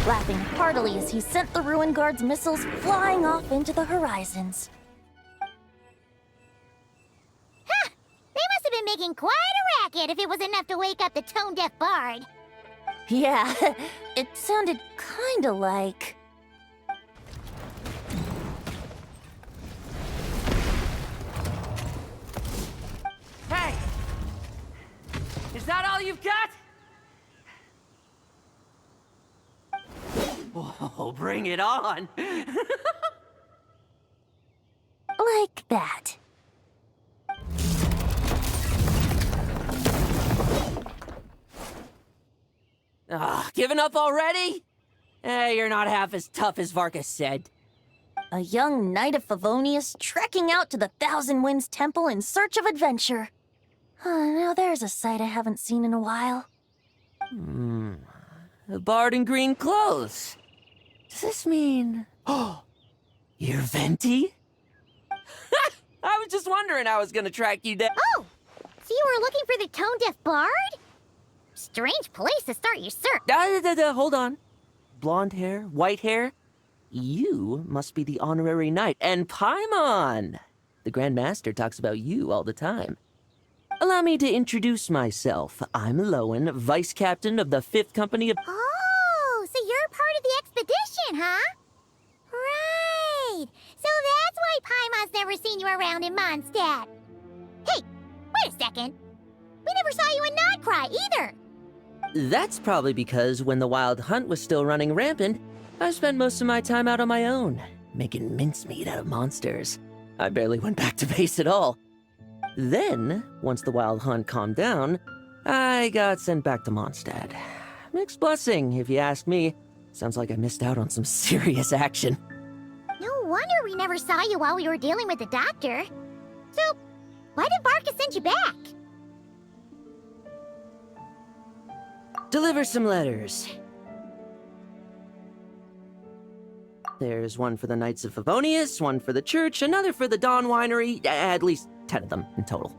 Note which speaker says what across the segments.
Speaker 1: laughing heartily as he sent the Ruin Guard's missiles flying off into the horizons.
Speaker 2: Huh! They must have been making quite a racket if it was enough to wake up the tone-deaf bard.
Speaker 1: Yeah, it sounded kinda like...
Speaker 3: Hey! Is that all you've got? Oh, bring it on!
Speaker 1: like that.
Speaker 3: Giving up already? You're not half as tough as Varka said.
Speaker 1: A young knight of Favonius trekking out to the Thousand Winds Temple in search of adventure. Now there's a sight I haven't seen in a while.
Speaker 3: A bard in green clothes. Does this mean... Oh, you're Venti? I was just wondering how I was gonna track you down.
Speaker 2: Oh! So you were looking for the tone-deaf bard? Strange place to start your search.
Speaker 3: Hold on. Blonde hair, white hair. You must be the honorary knight. And Paimon! The Grand Master talks about you all the time. Allow me to introduce myself. I'm Lowen, Vice Captain of the 5th Company of...
Speaker 2: Oh, so you're part of the expedition, huh? Right. So that's why Paimon's never seen you around in Mondstadt. Hey, wait a second. We never saw you in Nodcry either.
Speaker 3: That's probably because when the Wild Hunt was still running rampant, I spent most of my time out on my own, making mincemeat out of monsters. I barely went back to base at all. Then, once the Wild Hunt calmed down, I got sent back to Mondstadt. Mixed blessing, if you ask me. Sounds like I missed out on some serious action.
Speaker 2: No wonder we never saw you while we were dealing with the doctor. So, why did Varka send you back?
Speaker 3: Deliver some letters. There's one for the Knights of Favonius, one for the church, another for the Dawn Winery, at least 10 of them in total.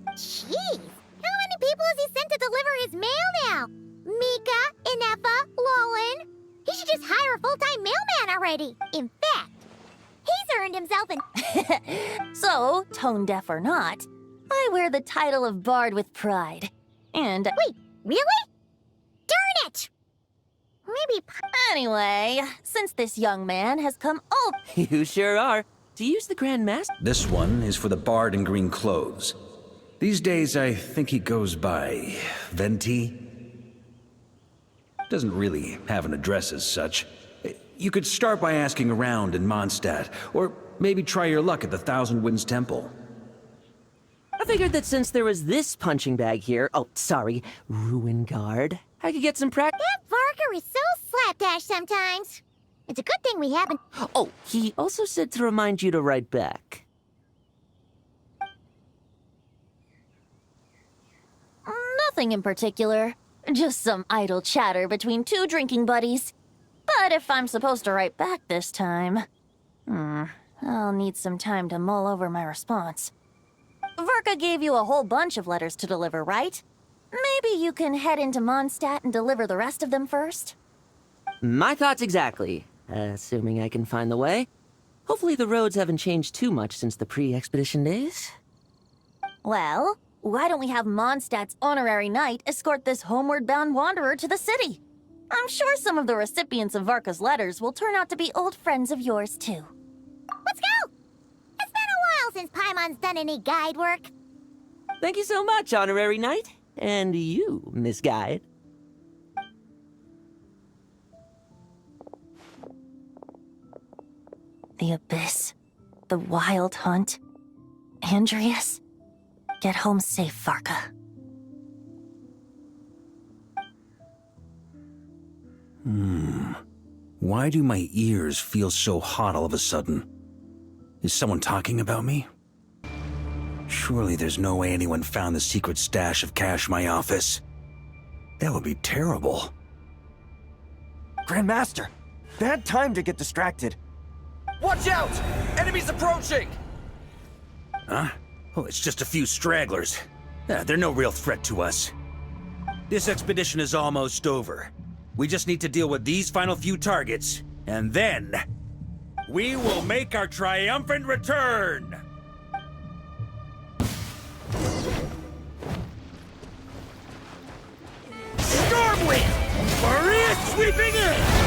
Speaker 2: Jeez, how many people has he sent to deliver his mail now? Mika, Inefa, Lowen. He should just hire a full-time mailman already. In fact, he's earned himself an...
Speaker 1: So, tone-deaf or not, I wear the title of Bard with pride. And...
Speaker 2: Wait, really? Darn it! Maybe...
Speaker 1: Anyway, since this young man has come all...
Speaker 3: You sure are. To use the Grand Master...
Speaker 4: This one is for the bard in green clothes. These days, I think he goes by Venti. Doesn't really have an address as such. You could start by asking around in Mondstadt, or maybe try your luck at the Thousand Winds Temple.
Speaker 3: I figured that since there was this punching bag here... Oh, sorry, Ruin Guard, I could get some practice...
Speaker 2: That Varka is so slapdash sometimes. It's a good thing we haven't...
Speaker 3: Oh, he also said to remind you to write back.
Speaker 1: Nothing in particular. Just some idle chatter between two drinking buddies. But if I'm supposed to write back this time... I'll need some time to mull over my response. Varka gave you a whole bunch of letters to deliver, right? Maybe you can head into Mondstadt and deliver the rest of them first?
Speaker 3: My thoughts exactly. Assuming I can find the way. Hopefully the roads haven't changed too much since the pre-expedition days.
Speaker 1: Well, why don't we have Mondstadt's honorary knight escort this homeward-bound wanderer to the city? I'm sure some of the recipients of Varka's letters will turn out to be old friends of yours, too.
Speaker 2: Let's go! It's been a while since Paimon's done any guide work.
Speaker 3: Thank you so much, honorary knight. And you, Miss Guide.
Speaker 1: The Abyss. The Wild Hunt. Andreas. Get home safe, Varka.
Speaker 4: Why do my ears feel so hot all of a sudden? Is someone talking about me? Surely there's no way anyone found the secret stash of cash in my office. That would be terrible.
Speaker 5: Grandmaster, bad time to get distracted.
Speaker 6: Watch out! Enemies approaching!
Speaker 4: Huh? Oh, it's just a few stragglers. They're no real threat to us. This expedition is almost over. We just need to deal with these final few targets, and then we will make our triumphant return! Stormwind! Maria sweeping in!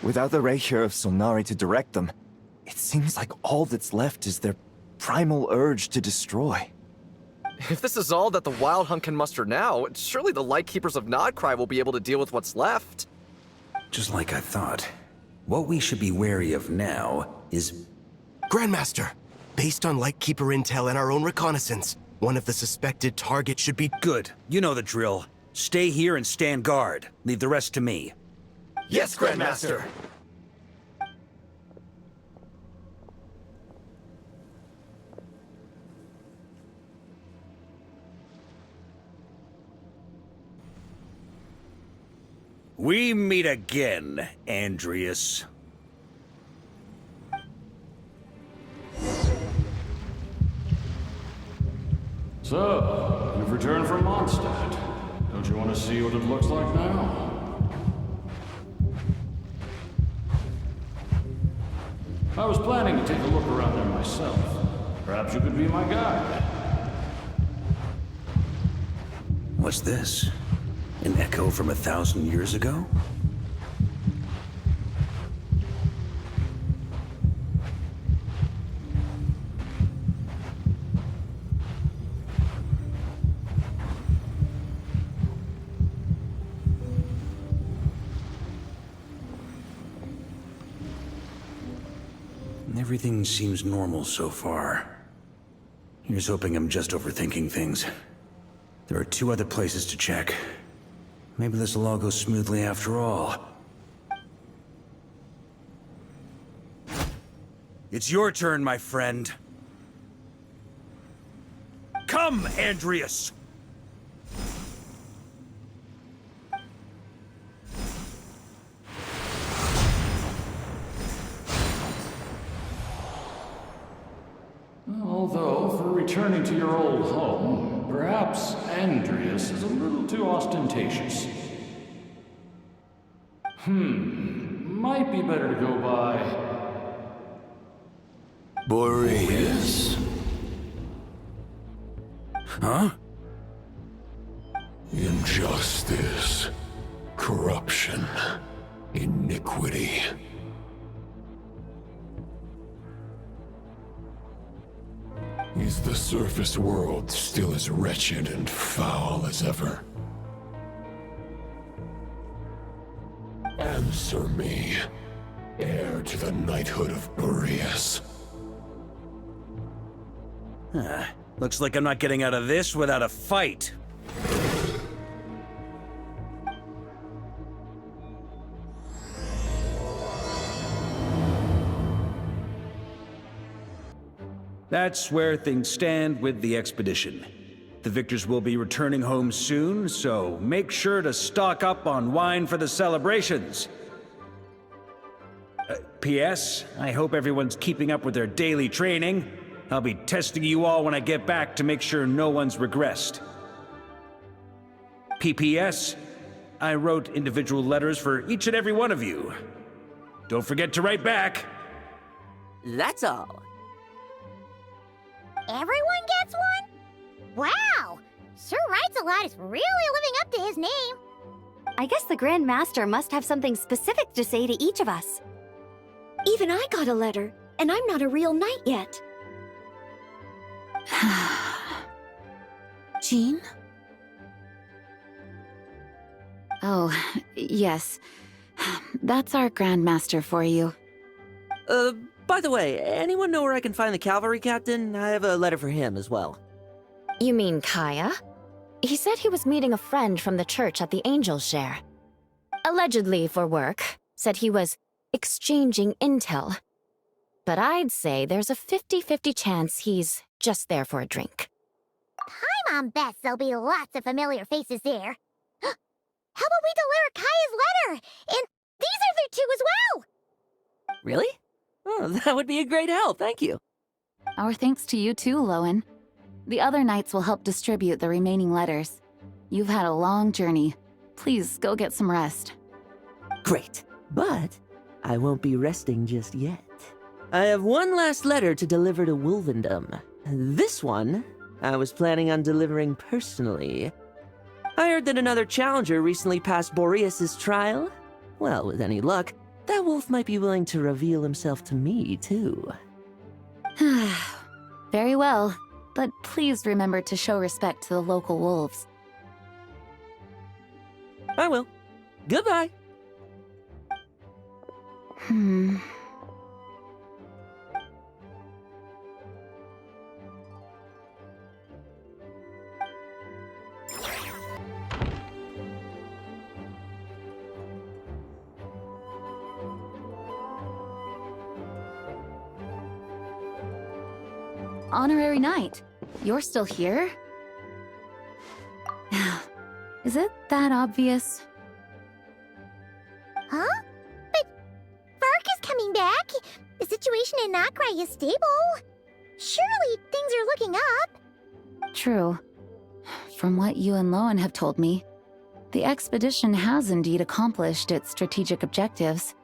Speaker 5: Without the Reikir of Solnari to direct them, it seems like all that's left is their primal urge to destroy.
Speaker 6: If this is all that the Wild Hunt can muster now, surely the Lightkeepers of Nodcry will be able to deal with what's left.
Speaker 4: Just like I thought. What we should be wary of now is...
Speaker 7: Grandmaster, based on Lightkeeper intel and our own reconnaissance, one of the suspected targets should be...
Speaker 4: Good. You know the drill. Stay here and stand guard. Leave the rest to me.
Speaker 6: Yes, Grandmaster!
Speaker 4: We meet again, Andreas.
Speaker 8: So, you've returned from Mondstadt. Don't you want to see what it looks like now? I was planning to take a look around there myself. Perhaps you could be my guide.
Speaker 4: What's this? An echo from 1,000 years ago? Everything seems normal so far. Here's hoping I'm just overthinking things. There are 2 other places to check. Maybe this will all go smoothly after all. It's your turn, my friend. Come, Andreas!
Speaker 8: Although, for returning to your old home, perhaps Andreas is a little too ostentatious. Might be better to go by...
Speaker 7: Boreas.
Speaker 4: Huh?
Speaker 9: Injustice, corruption, iniquity. Is the surface world still as wretched and foul as ever? Answer me, heir to the knighthood of Boreas.
Speaker 4: Looks like I'm not getting out of this without a fight. That's where things stand with the expedition. The victors will be returning home soon, so make sure to stock up on wine for the celebrations. P.S. I hope everyone's keeping up with their daily training. I'll be testing you all when I get back to make sure no one's regressed. P.P.S. I wrote individual letters for each and every one of you. Don't forget to write back.
Speaker 3: That's all.
Speaker 2: Everyone gets one? Wow! Sir Writes-A-Lot is really living up to his name.
Speaker 10: I guess the Grand Master must have something specific to say to each of us. Even I got a letter, and I'm not a real knight yet.
Speaker 1: Jean?
Speaker 11: Oh, yes. That's our Grand Master for you.
Speaker 3: By the way, anyone know where I can find the cavalry captain? I have a letter for him as well.
Speaker 10: You mean Kaya?
Speaker 12: He said he was meeting a friend from the church at the Angel's Share. Allegedly for work, said he was exchanging intel. But I'd say there's a 50-50 chance he's just there for a drink.
Speaker 2: Hi, Mom Bess. There'll be lots of familiar faces there. How about we deliver Kaya's letter? And these are there too as well!
Speaker 3: Really? Oh, that would be a great help, thank you.
Speaker 11: Our thanks to you too, Lowen. The other knights will help distribute the remaining letters. You've had a long journey. Please go get some rest.
Speaker 3: Great, but I won't be resting just yet. I have one last letter to deliver to Wolvendom. This one, I was planning on delivering personally. I heard that another challenger recently passed Boreas's trial. Well, with any luck, that wolf might be willing to reveal himself to me, too.
Speaker 11: Very well, but please remember to show respect to the local wolves.
Speaker 3: I will. Goodbye.
Speaker 11: Honorary Knight, you're still here? Is it that obvious?
Speaker 2: Huh? But Varka's coming back. The situation in Notcry is stable. Surely things are looking up.
Speaker 11: True. From what you and Lowen have told me, the expedition has indeed accomplished its strategic objectives.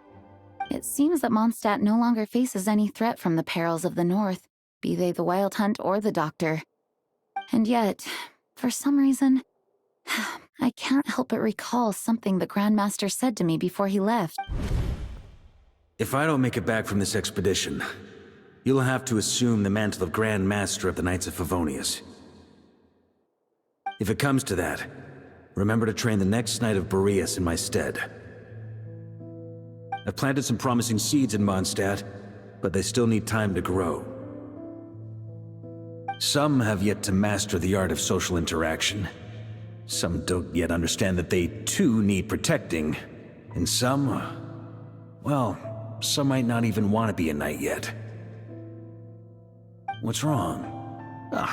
Speaker 11: It seems that Mondstadt no longer faces any threat from the perils of the North, be they the Wild Hunt or the Doctor. And yet, for some reason, I can't help but recall something the Grandmaster said to me before he left.
Speaker 4: If I don't make it back from this expedition, you'll have to assume the mantle of Grand Master of the Knights of Favonius. If it comes to that, remember to train the next Knight of Boreas in my stead. I've planted some promising seeds in Mondstadt, but they still need time to grow. Some have yet to master the art of social interaction. Some don't yet understand that they too need protecting. And some, well, some might not even want to be a knight yet. What's wrong? Well,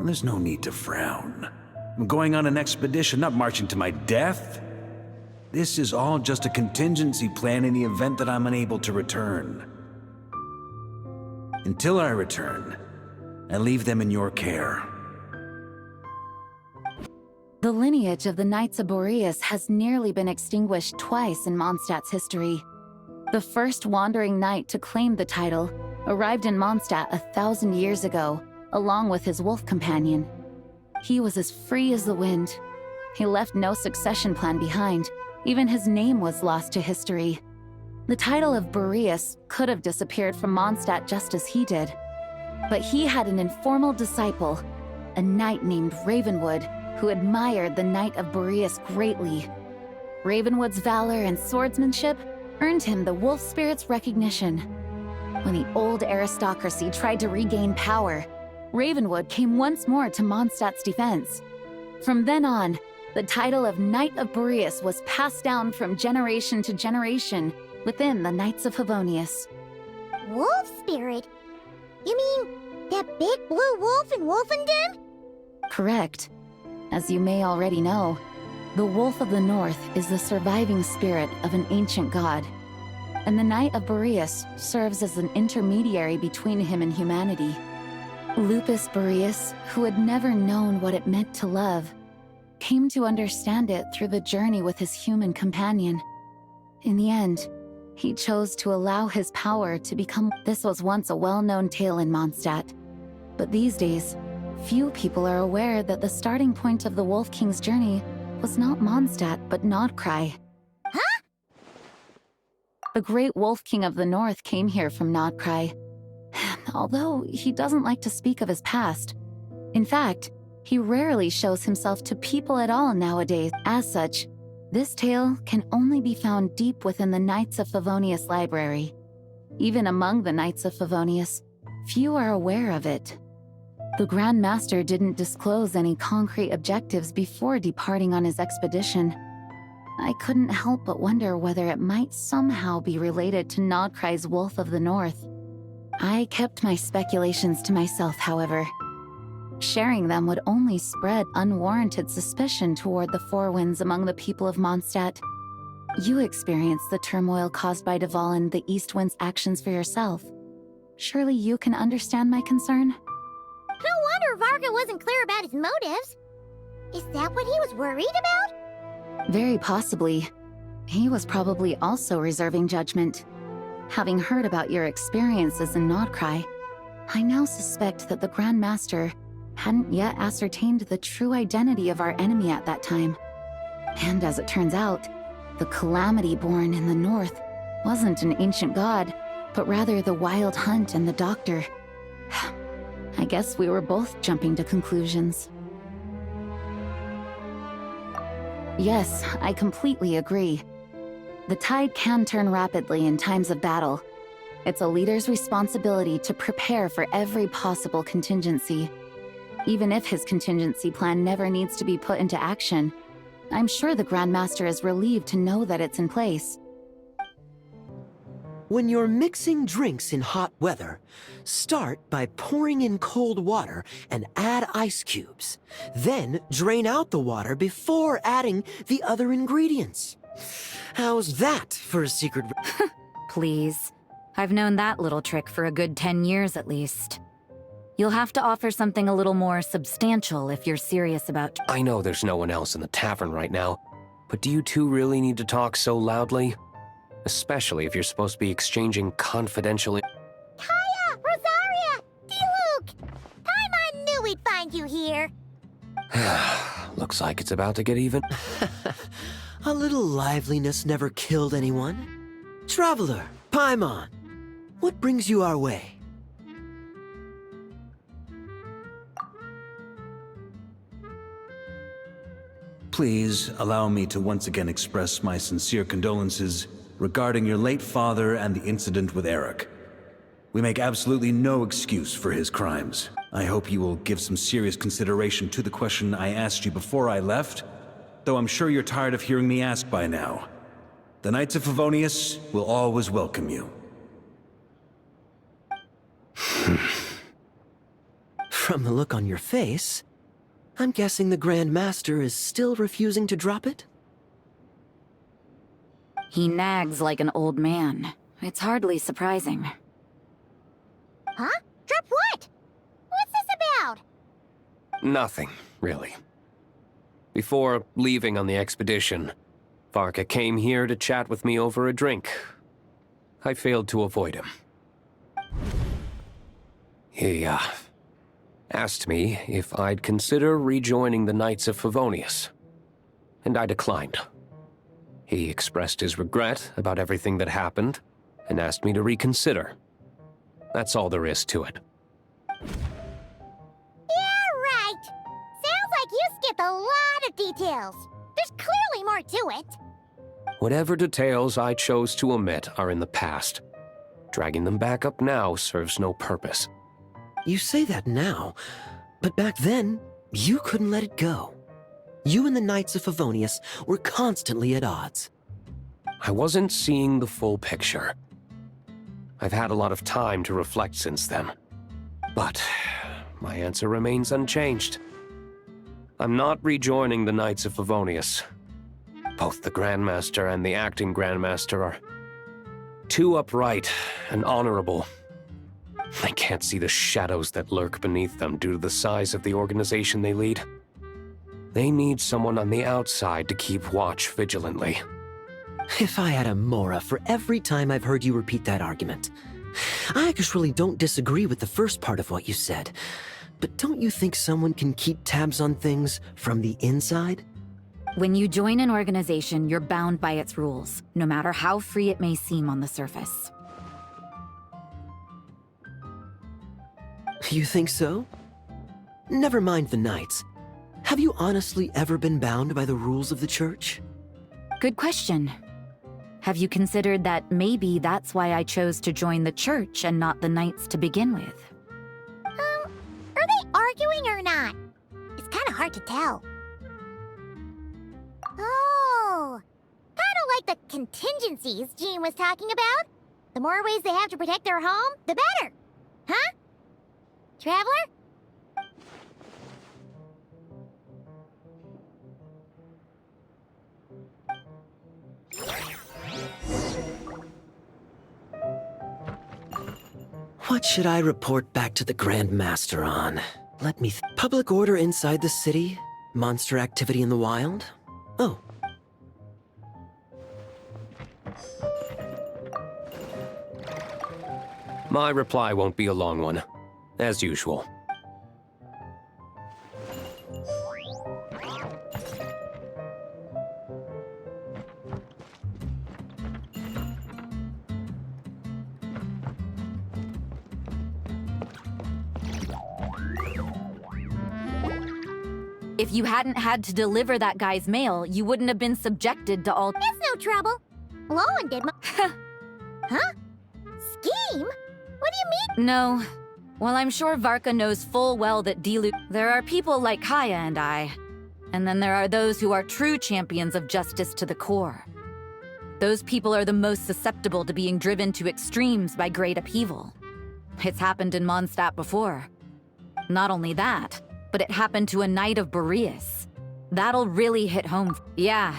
Speaker 4: there's no need to frown. I'm going on an expedition, not marching to my death. This is all just a contingency plan in the event that I'm unable to return. Until I return, I leave them in your care.
Speaker 11: The lineage of the Knights of Boreas has nearly been extinguished twice in Mondstadt's history. The first wandering knight to claim the title arrived in Mondstadt 1,000 years ago, along with his wolf companion. He was as free as the wind. He left no succession plan behind. Even his name was lost to history. The title of Boreas could have disappeared from Mondstadt just as he did. But he had an informal disciple, a knight named Ravenwood, who admired the Knight of Boreas greatly. Ravenwood's valor and swordsmanship earned him the wolf spirit's recognition. When the old aristocracy tried to regain power, Ravenwood came once more to Mondstadt's defense. From then on, the title of Knight of Boreas was passed down from generation to generation within the Knights of Favonius.
Speaker 2: Wolf spirit? You mean that big blue wolf in Wolfendom?
Speaker 11: Correct. As you may already know, the Wolf of the North is the surviving spirit of an ancient god, and the Knight of Boreas serves as an intermediary between him and humanity. Lupus Boreas, who had never known what it meant to love, came to understand it through the journey with his human companion. In the end, he chose to allow his power to become... This was once a well-known tale in Mondstadt, but these days, few people are aware that the starting point of the Wolf King's journey was not Mondstadt, but Nodcry.
Speaker 2: Huh?
Speaker 11: The great Wolf King of the North came here from Nodcry, although he doesn't like to speak of his past. In fact, he rarely shows himself to people at all nowadays. As such, this tale can only be found deep within the Knights of Favonius library. Even among the Knights of Favonius, few are aware of it. The Grand Master didn't disclose any concrete objectives before departing on his expedition. I couldn't help but wonder whether it might somehow be related to Nodcry's Wolf of the North. I kept my speculations to myself, however. Sharing them would only spread unwarranted suspicion toward the Four Winds among the people of Mondstadt. You experienced the turmoil caused by Dvalin the East Wind's actions for yourself. Surely you can understand my concern?
Speaker 2: No wonder Varka wasn't clear about his motives. Is that what he was worried about?
Speaker 11: Very possibly. He was probably also reserving judgment. Having heard about your experiences in Nodcry, I now suspect that the Grand Master hadn't yet ascertained the true identity of our enemy at that time. And as it turns out, the Calamity born in the north wasn't an ancient god, but rather the Wild Hunt and the Doctor. I guess we were both jumping to conclusions. Yes, I completely agree. The tide can turn rapidly in times of battle. It's a leader's responsibility to prepare for every possible contingency. Even if his contingency plan never needs to be put into action, I'm sure the Grand Master is relieved to know that it's in place.
Speaker 13: When you're mixing drinks in hot weather, start by pouring in cold water and add ice cubes. Then drain out the water before adding the other ingredients. How's that for a secret?
Speaker 14: Please. I've known that little trick for a good 10 years at least. You'll have to offer something a little more substantial if you're serious about...
Speaker 15: I know there's no one else in the tavern right now, but do you two really need to talk so loudly? Especially if you're supposed to be exchanging confidential...
Speaker 2: Kaya! Rosaria! D-Luke! Paimon knew we'd find you here.
Speaker 15: Looks like it's about to get even.
Speaker 13: A little liveliness never killed anyone. Traveler, Paimon, what brings you our way?
Speaker 4: Please allow me to once again express my sincere condolences regarding your late father and the incident with Eric. We make absolutely no excuse for his crimes. I hope you will give some serious consideration to the question I asked you before I left, though I'm sure you're tired of hearing me ask by now. The Knights of Favonius will always welcome you.
Speaker 13: From the look on your face, I'm guessing the Grand Master is still refusing to drop it?
Speaker 14: He nags like an old man. It's hardly surprising.
Speaker 2: Huh? Drop what? What's this about?
Speaker 15: Nothing, really. Before leaving on the expedition, Varka came here to chat with me over a drink. I failed to avoid him. He, asked me if I'd consider rejoining the Knights of Favonius, and I declined. He expressed his regret about everything that happened, and asked me to reconsider. That's all there is to it.
Speaker 2: Yeah, right. Sounds like you skipped a lot of details. There's clearly more to it.
Speaker 15: Whatever details I chose to omit are in the past. Dragging them back up now serves no purpose.
Speaker 13: You say that now, but back then, you couldn't let it go. You and the Knights of Favonius were constantly at odds.
Speaker 15: I wasn't seeing the full picture. I've had a lot of time to reflect since then. But my answer remains unchanged. I'm not rejoining the Knights of Favonius. Both the Grandmaster and the acting Grandmaster are too upright and honorable. I can't see the shadows that lurk beneath them due to the size of the organization they lead. They need someone on the outside to keep watch vigilantly.
Speaker 13: If I had a Mora for every time I've heard you repeat that argument. I actually don't disagree with the first part of what you said, but don't you think someone can keep tabs on things from the inside?
Speaker 14: When you join an organization, you're bound by its rules, no matter how free it may seem on the surface.
Speaker 13: You think so? Never mind the Knights. Have you honestly ever been bound by the rules of the Church?
Speaker 14: Good question. Have you considered that maybe that's why I chose to join the Church and not the Knights to begin with?
Speaker 2: Are they lying or not. It's kind of hard to tell. Oh, kind of like the contingencies Jean was talking about. The more ways they have to protect their home, the better. Huh? Traveler?
Speaker 13: What should I report back to the Grand Master on? Let me public order inside the city? Monster activity in the wild? Oh.
Speaker 15: My reply won't be a long one, as usual.
Speaker 14: If you hadn't had to deliver that guy's mail, you wouldn't have been subjected to all—
Speaker 2: It's no trouble. Lowen did my— Huh? Scheme? What do you mean?
Speaker 14: No. Well, I'm sure Varka knows full well that there are people like Kaya and I. And then there are those who are true champions of justice to the core. Those people are the most susceptible to being driven to extremes by great upheaval. It's happened in Mondstadt before. Not only that, but it happened to a Knight of Boreas. That'll really hit home. Yeah.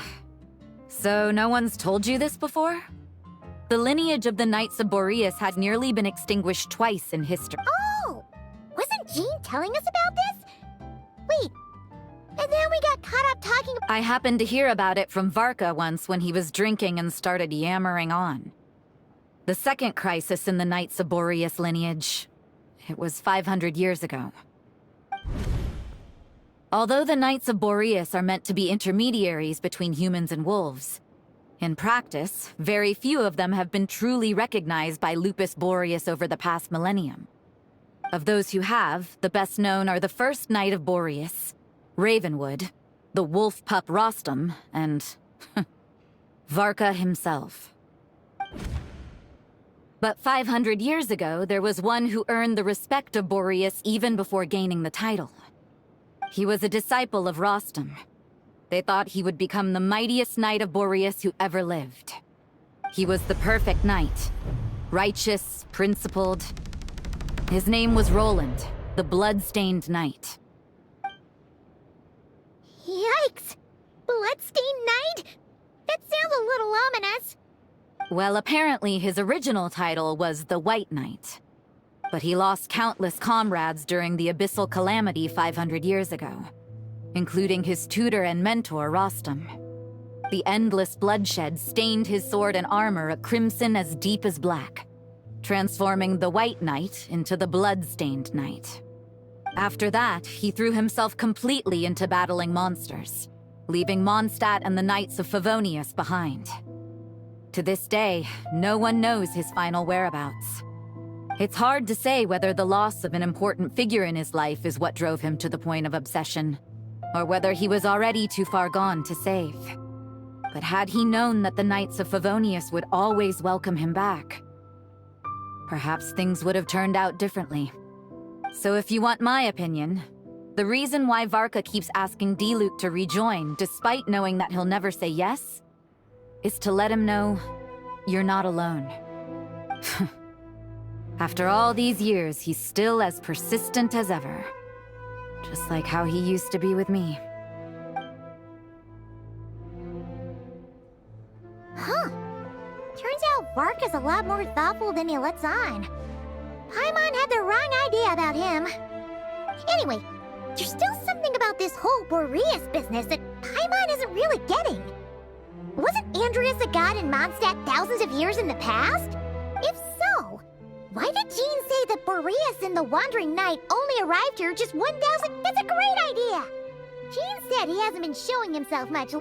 Speaker 14: So no one's told you this before? The lineage of the Knights of Boreas had nearly been extinguished twice in history.
Speaker 2: Oh! Wasn't Jean telling us about this? Wait. And then we got caught up talking about—
Speaker 14: I happened to hear about it from Varka once when he was drinking and started yammering on. The second crisis in the Knights of Boreas lineage. It was 500 years ago. Although the Knights of Boreas are meant to be intermediaries between humans and wolves, in practice, very few of them have been truly recognized by Lupus Boreas over the past millennium. Of those who have, the best known are the first Knight of Boreas, Ravenwood, the wolf pup Rostam, and Varka himself. But 500 years ago, there was one who earned the respect of Boreas even before gaining the title. He was a disciple of Rostam. They thought he would become the mightiest Knight of Boreas who ever lived. He was the perfect knight. Righteous, principled. His name was Roland, the blood-stained knight.
Speaker 2: Yikes! Bloodstained Knight? That sounds a little ominous.
Speaker 14: Well, apparently his original title was the White Knight. But he lost countless comrades during the Abyssal Calamity 500 years ago, including his tutor and mentor, Rostam. The endless bloodshed stained his sword and armor a crimson as deep as black, transforming the White Knight into the Blood-Stained Knight. After that, he threw himself completely into battling monsters, leaving Mondstadt and the Knights of Favonius behind. To this day, no one knows his final whereabouts. It's hard to say whether the loss of an important figure in his life is what drove him to the point of obsession, or whether he was already too far gone to save. But had he known that the Knights of Favonius would always welcome him back, perhaps things would have turned out differently. So if you want my opinion, the reason why Varka keeps asking Diluc to rejoin, despite knowing that he'll never say yes, is to let him know you're not alone. After all these years, he's still as persistent as ever. Just like how he used to be with me.
Speaker 2: Huh. Turns out Varka's a lot more thoughtful than he lets on. Paimon had the wrong idea about him. Anyway, there's still something about this whole Boreas business that Paimon isn't really getting. Wasn't Andreas a god in Mondstadt thousands of years in the past? If so, why did Jean say that Boreas and the Wandering Knight only arrived here just 1,000? That's a great idea! Jean said he hasn't been showing himself much.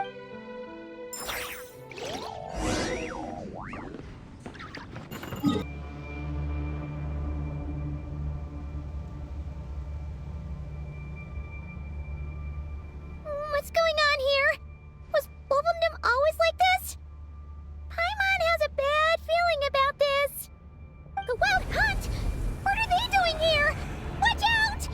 Speaker 2: What's going on here? Was Bulbumdum always like this? Paimon has a bad feeling about this. The Wild Hunt? What are they doing here? Watch out!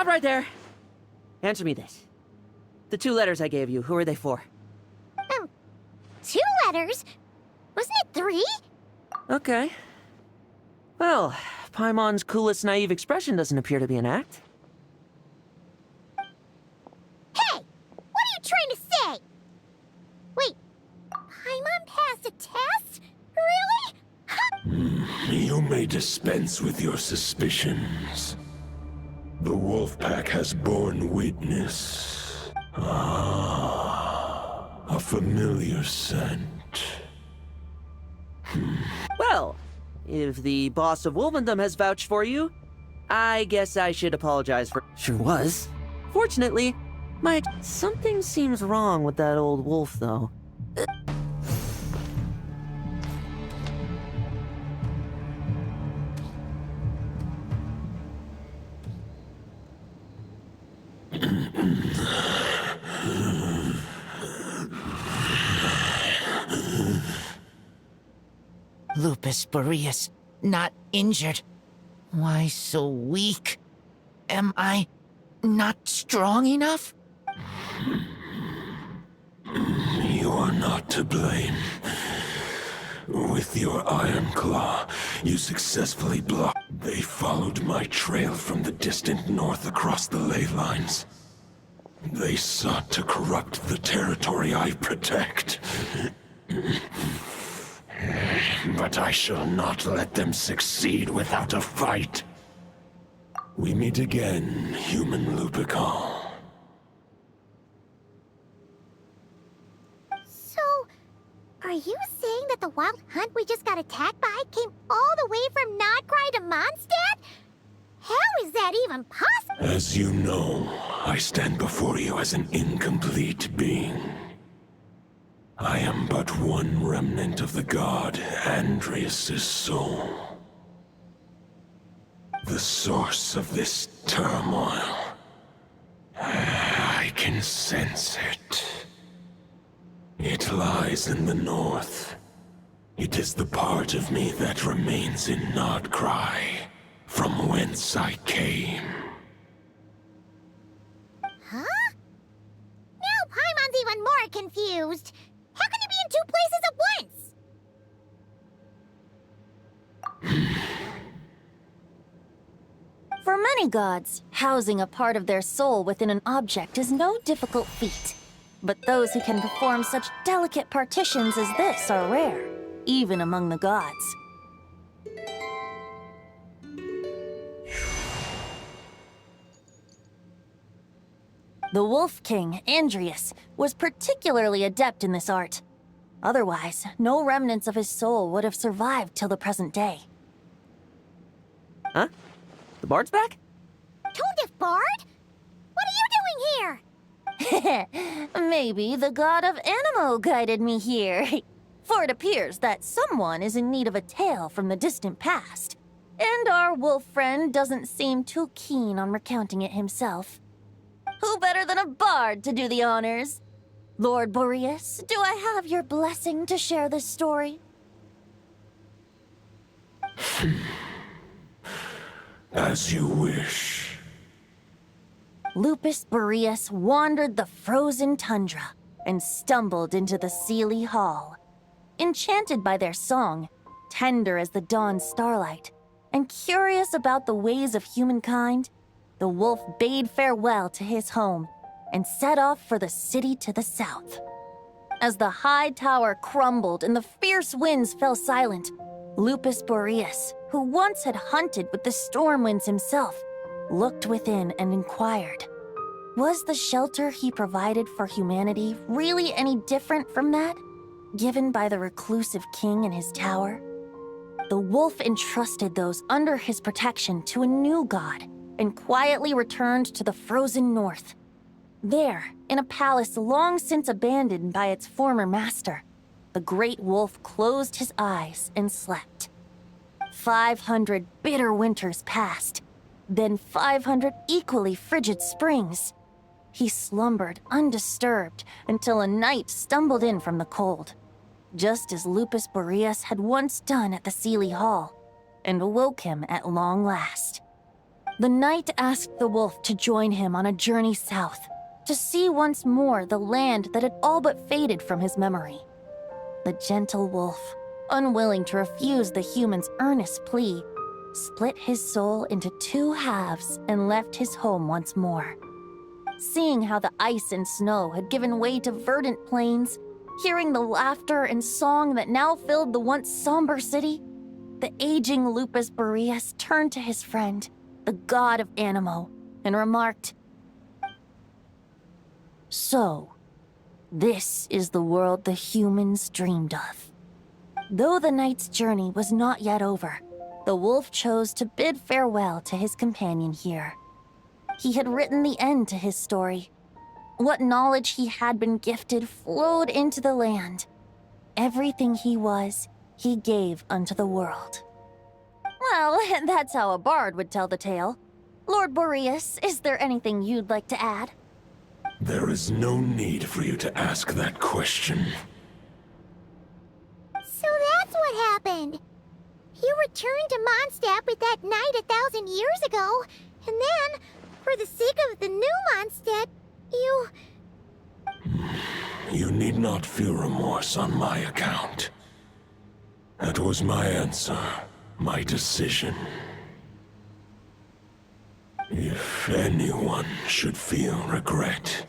Speaker 3: Stop right there! Answer me this. The 2 letters I gave you, who are they for?
Speaker 2: 2 letters? Wasn't it 3?
Speaker 3: Okay. Well, Paimon's coolest naive expression doesn't appear to be an act.
Speaker 2: Hey! What are you trying to say? Wait, Paimon passed a test? Really?
Speaker 9: You may dispense with your suspicions. The wolf pack has borne witness. A familiar scent.
Speaker 3: Well, if the boss of Wolvendom has vouched for you, I guess I should apologize for— Sure was. Fortunately, something seems wrong with that old wolf, though.
Speaker 16: Lupus Boreas, not injured. Why so weak? Am I not strong enough?
Speaker 9: You are not to blame. With your Iron Claw, you successfully blocked. They followed my trail from the distant north across the ley lines. They sought to corrupt the territory I protect. But I shall not let them succeed without a fight. We meet again, human Lupical.
Speaker 2: So, are you saying that the wild hunt we just got attacked by came all the way from Nodcry to Mondstadt? How is that even possible?
Speaker 9: As you know, I stand before you as an incomplete being. I am but one remnant of the god Andreas' soul. The source of this turmoil. I can sense it. It lies in the north. It is the part of me that remains in Nodcry, from whence I came.
Speaker 2: Huh? Now Paimon's even more confused. How can he be in 2 places at once?
Speaker 1: For many gods, housing a part of their soul within an object is no difficult feat. But those who can perform such delicate partitions as this are rare, even among the gods. The Wolf King, Andreas, was particularly adept in this art. Otherwise, no remnants of his soul would have survived till the present day.
Speaker 3: Huh? The bard's back?
Speaker 2: Toadif Bard? What are you doing here?
Speaker 1: Maybe the god of Animo guided me here. For it appears that someone is in need of a tale from the distant past. And our wolf friend doesn't seem too keen on recounting it himself. Who better than a bard to do the honors? Lord Boreas, do I have your blessing to share this story?
Speaker 9: As you wish.
Speaker 1: Lupus Boreas wandered the frozen tundra and stumbled into the Seelie Hall. Enchanted by their song, tender as the dawn's starlight, and curious about the ways of humankind, the wolf bade farewell to his home and set off for the city to the south. As the high tower crumbled and the fierce winds fell silent, Lupus Boreas, who once had hunted with the storm winds himself, looked within and inquired, was the shelter he provided for humanity really any different from that given by the reclusive king in his tower? The wolf entrusted those under his protection to a new god and quietly returned to the frozen north. There, in a palace long since abandoned by its former master, the great wolf closed his eyes and slept. 500 bitter winters passed, then 500 equally frigid springs. He slumbered undisturbed until a night stumbled in from the cold, just as Lupus Boreas had once done at the Seelie Hall, and awoke him at long last. The knight asked the wolf to join him on a journey south, to see once more the land that had all but faded from his memory. The gentle wolf, unwilling to refuse the human's earnest plea, split his soul into two halves and left his home once more. Seeing how the ice and snow had given way to verdant plains, hearing the laughter and song that now filled the once somber city, the aging Lupus Boreas turned to his friend, the god of Animo, and remarked, "So, this is the world the humans dreamed of." Though the knight's journey was not yet over, the wolf chose to bid farewell to his companion here. He had written the end to his story. What knowledge he had been gifted flowed into the land. Everything he was, he gave unto the world. Well, that's how a bard would tell the tale. Lord Boreas, is there anything you'd like to add?
Speaker 9: There is no need for you to ask that question.
Speaker 2: So that's what happened. You returned to Mondstadt with that knight 1,000 years ago, and then, for the sake of the new Mondstadt, you...
Speaker 9: You need not feel remorse on my account. That was my answer, my decision. If anyone should feel regret,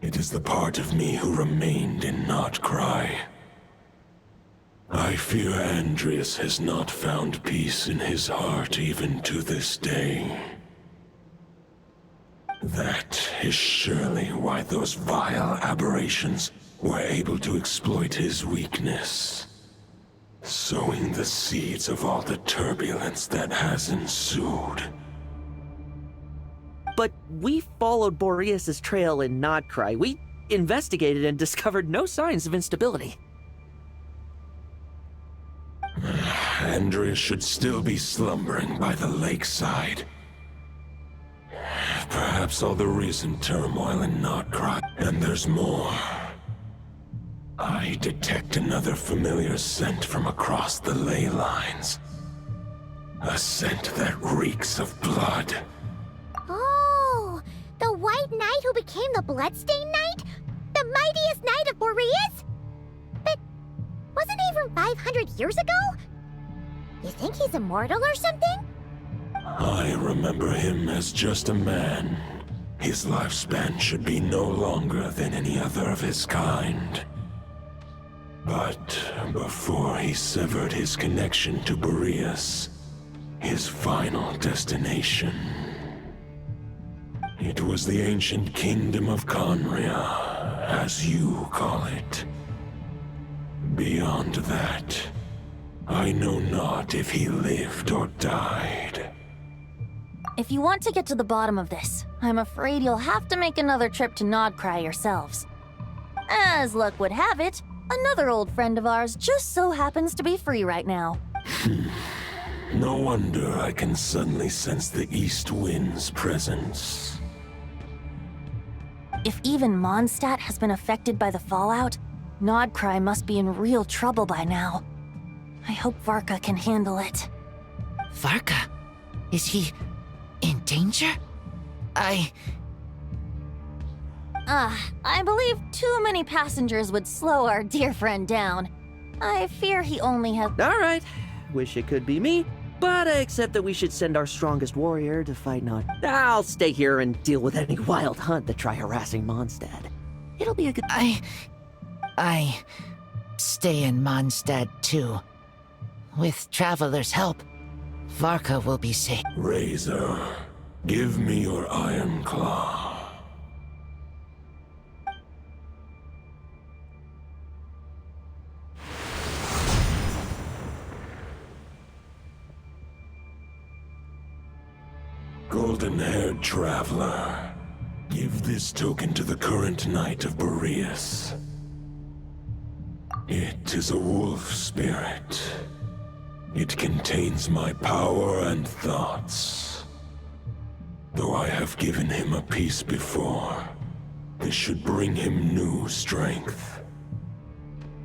Speaker 9: it is the part of me who remained in Notcry. I fear Andreas has not found peace in his heart even to this day. That is surely why those vile aberrations were able to exploit his weakness, sowing the seeds of all the turbulence that has ensued.
Speaker 3: But we followed Boreas' trail in Nodcry. We investigated and discovered no signs of instability.
Speaker 9: Andreas should still be slumbering by the lakeside. Perhaps all the recent turmoil in Notcry. And there's more. I detect another familiar scent from across the ley lines. A scent that reeks of blood.
Speaker 2: Oh, the White Knight who became the Bloodstained Knight? The mightiest knight of Boreas? But wasn't he from 500 years ago? You think he's immortal or something?
Speaker 9: I remember him as just a man. His lifespan should be no longer than any other of his kind. But before he severed his connection to Boreas, his final destination, it was the ancient kingdom of Conria, as you call it. Beyond that, I know not if he lived or died.
Speaker 1: If you want to get to the bottom of this, I'm afraid you'll have to make another trip to Nodcry yourselves. As luck would have it, another old friend of ours just so happens to be free right now.
Speaker 9: No wonder I can suddenly sense the east wind's presence.
Speaker 1: If even Mondstadt has been affected by the fallout, Nodcry must be in real trouble by now. I hope Varka can handle it.
Speaker 16: Varka? Is he in danger? I
Speaker 1: believe too many passengers would slow our dear friend down. I fear he only has—
Speaker 3: Alright, wish it could be me, but I accept that we should send our strongest warrior to fight Nod. I'll stay here and deal with any wild hunt that try harassing Mondstadt. It'll be a good—
Speaker 16: I stay in Mondstadt too. With Traveler's help, Varka will be safe.
Speaker 9: Razor, give me your iron claw. Golden-haired traveler, give this token to the current knight of Boreas. It is a wolf spirit. It contains my power and thoughts. Though I have given him a piece before, this should bring him new strength.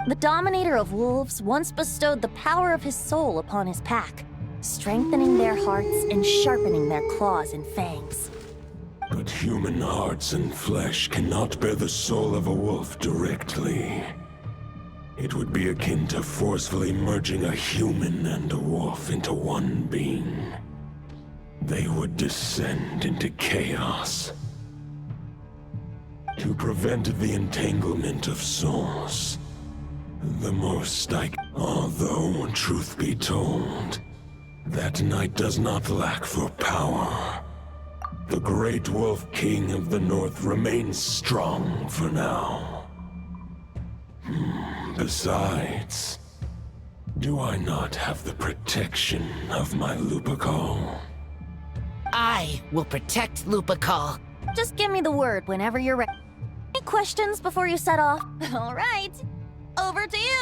Speaker 1: The Dominator of Wolves once bestowed the power of his soul upon his pack, strengthening their hearts and sharpening their claws and fangs.
Speaker 9: But human hearts and flesh cannot bear the soul of a wolf directly. It would be akin to forcefully merging a human and a wolf into one being. They would descend into chaos. To prevent the entanglement of souls, the most although, truth be told, that knight does not lack for power. The Great Wolf King of the North remains strong for now. Besides, do I not have the protection of my Lupacol?
Speaker 16: I will protect Lupacol.
Speaker 1: Just give me the word whenever you're ready. Any questions before you set off? All right, over to you.